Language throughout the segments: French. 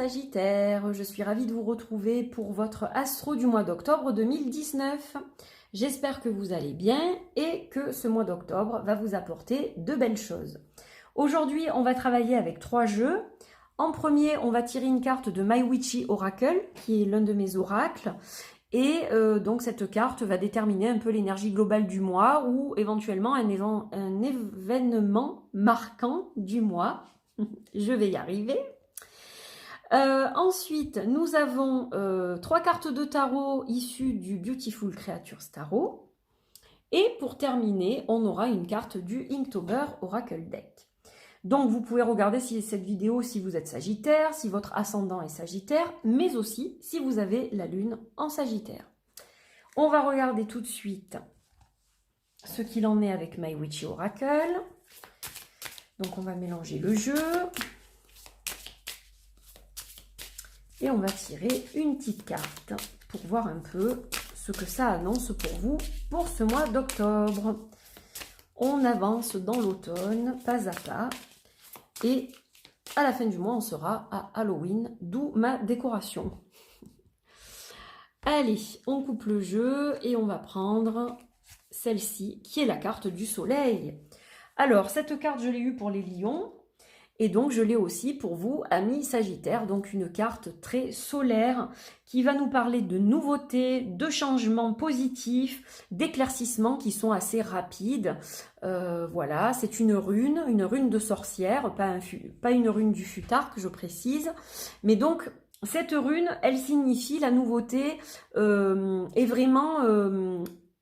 Sagittaire, je suis ravie de vous retrouver pour votre astro du mois d'octobre 2019. J'espère que vous allez bien et que ce mois d'octobre va vous apporter de belles choses. Aujourd'hui, on va travailler avec 3 jeux. En premier, on va tirer une carte de My Witchy Oracle, qui est l'un de mes oracles. Et donc cette carte va déterminer un peu l'énergie globale du mois ou éventuellement un événement marquant du mois. Je vais y arriver. Ensuite, nous avons 3 cartes de tarot issues du Beautiful Creatures Tarot. Et pour terminer, on aura une carte du Inktober Oracle Deck. Donc, vous pouvez regarder cette vidéo si vous êtes Sagittaire, si votre ascendant est Sagittaire, mais aussi si vous avez la Lune en Sagittaire. On va regarder tout de suite ce qu'il en est avec My Witchy Oracle. Donc, on va mélanger le jeu. Et on va tirer une petite carte pour voir un peu ce que ça annonce pour vous pour ce mois d'octobre. On avance dans l'automne, pas à pas. Et à la fin du mois, on sera à Halloween, d'où ma décoration. Allez, on coupe le jeu et on va prendre celle-ci, qui est la carte du soleil. Alors, cette carte, je l'ai eue pour les lions. Et donc, je l'ai aussi pour vous, amis Sagittaires, donc une carte très solaire qui va nous parler de nouveautés, de changements positifs, d'éclaircissements qui sont assez rapides. Voilà, c'est une rune de sorcière, pas une rune du futard que je précise. Mais donc, cette rune, elle signifie la nouveauté et vraiment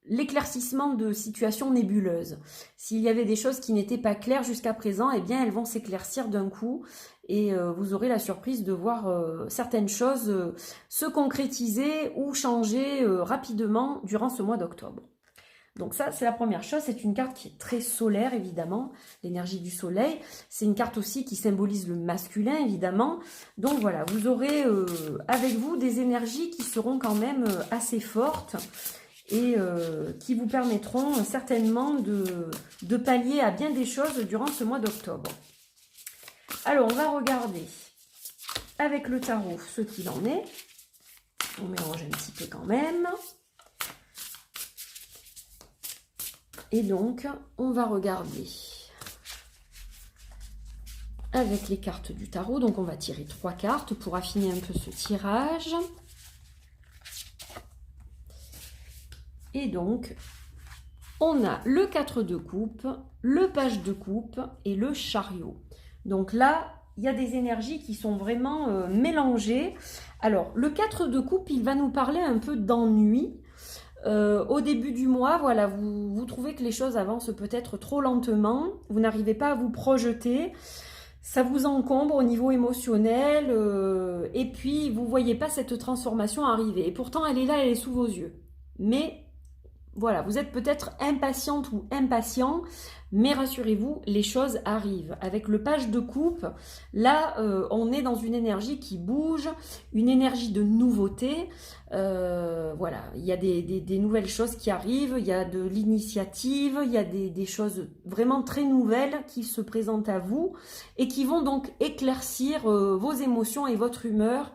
l'éclaircissement de situations nébuleuses. S'il y avait des choses qui n'étaient pas claires jusqu'à présent, eh bien elles vont s'éclaircir d'un coup et vous aurez la surprise de voir certaines choses se concrétiser ou changer rapidement durant ce mois d'octobre. Donc ça, c'est la première chose. C'est une carte qui est très solaire, évidemment, l'énergie du soleil. C'est une carte aussi qui symbolise le masculin, évidemment. Donc voilà, vous aurez avec vous des énergies qui seront quand même assez fortes et qui vous permettront certainement de pallier à bien des choses durant ce mois d'octobre. Alors, on va regarder avec le tarot ce qu'il en est. On mélange un petit peu quand même. Et donc, on va regarder avec les cartes du tarot. Donc, on va tirer 3 cartes pour affiner un peu ce tirage. Et donc, on a le 4 de coupe, le page de coupe et le chariot. Donc là, il y a des énergies qui sont vraiment mélangées. Alors, le 4 de coupe, il va nous parler un peu d'ennui. Au début du mois, voilà, vous trouvez que les choses avancent peut-être trop lentement. Vous n'arrivez pas à vous projeter. Ça vous encombre au niveau émotionnel. Et puis, vous ne voyez pas cette transformation arriver. Et pourtant, elle est là, elle est sous vos yeux. Mais voilà, vous êtes peut-être impatiente ou impatient, mais rassurez-vous, les choses arrivent. Avec le page de coupe, là, on est dans une énergie qui bouge, une énergie de nouveauté. Voilà, il y a des nouvelles choses qui arrivent, il y a de l'initiative, il y a des choses vraiment très nouvelles qui se présentent à vous et qui vont donc éclaircir vos émotions et votre humeur.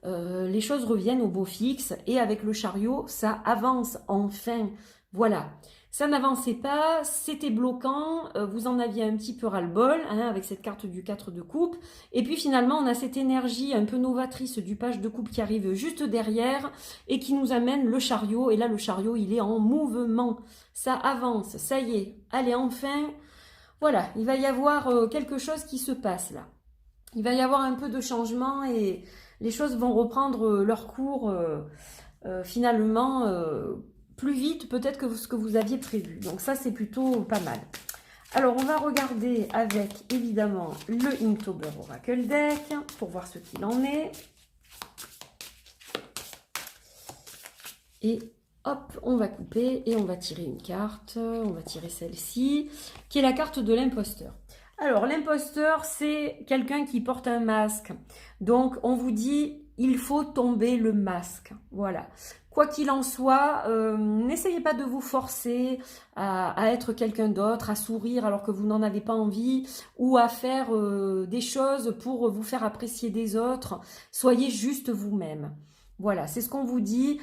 Les choses reviennent au beau fixe et avec le chariot, ça avance enfin. Voilà, ça n'avançait pas, c'était bloquant, vous en aviez un petit peu ras-le-bol hein, avec cette carte du 4 de coupe. Et puis finalement, on a cette énergie un peu novatrice du page de coupe qui arrive juste derrière et qui nous amène le chariot. Et là, le chariot, il est en mouvement. Ça avance, ça y est. Allez, enfin, voilà, il va y avoir quelque chose qui se passe là. Il va y avoir un peu de changement et les choses vont reprendre leur cours finalement plus vite peut-être que ce que vous aviez prévu. Donc ça, c'est plutôt pas mal. Alors, on va regarder avec, évidemment, le Inktober Oracle Deck pour voir ce qu'il en est. Et hop, on va couper et on va tirer une carte. On va tirer celle-ci, qui est la carte de l'imposteur. Alors, l'imposteur, c'est quelqu'un qui porte un masque. Donc, on vous dit, il faut tomber le masque. Voilà. Quoi qu'il en soit, n'essayez pas de vous forcer à être quelqu'un d'autre, à sourire alors que vous n'en avez pas envie, ou à faire des choses pour vous faire apprécier des autres. Soyez juste vous-même. Voilà, c'est ce qu'on vous dit.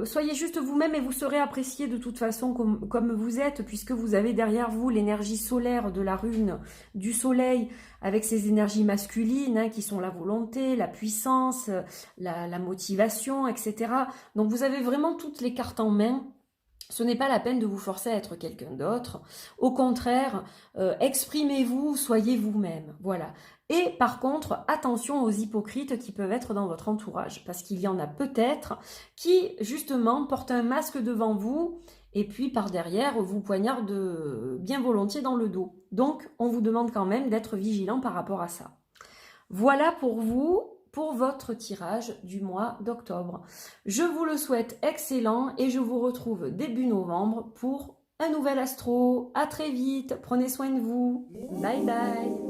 Soyez juste vous-même et vous serez apprécié de toute façon comme vous êtes, puisque vous avez derrière vous l'énergie solaire de la rune du soleil, avec ces énergies masculines hein, qui sont la volonté, la puissance, la motivation, etc. Donc vous avez vraiment toutes les cartes en main. Ce n'est pas la peine de vous forcer à être quelqu'un d'autre. Au contraire, exprimez-vous, soyez vous-même. Voilà. Et par contre, attention aux hypocrites qui peuvent être dans votre entourage, parce qu'il y en a peut-être qui, justement, portent un masque devant vous et puis par derrière vous poignardent bien volontiers dans le dos. Donc, on vous demande quand même d'être vigilant par rapport à ça. Voilà pour vous, pour votre tirage du mois d'octobre. Je vous le souhaite excellent et je vous retrouve début novembre pour un nouvel astro. À très vite, prenez soin de vous. Bye bye.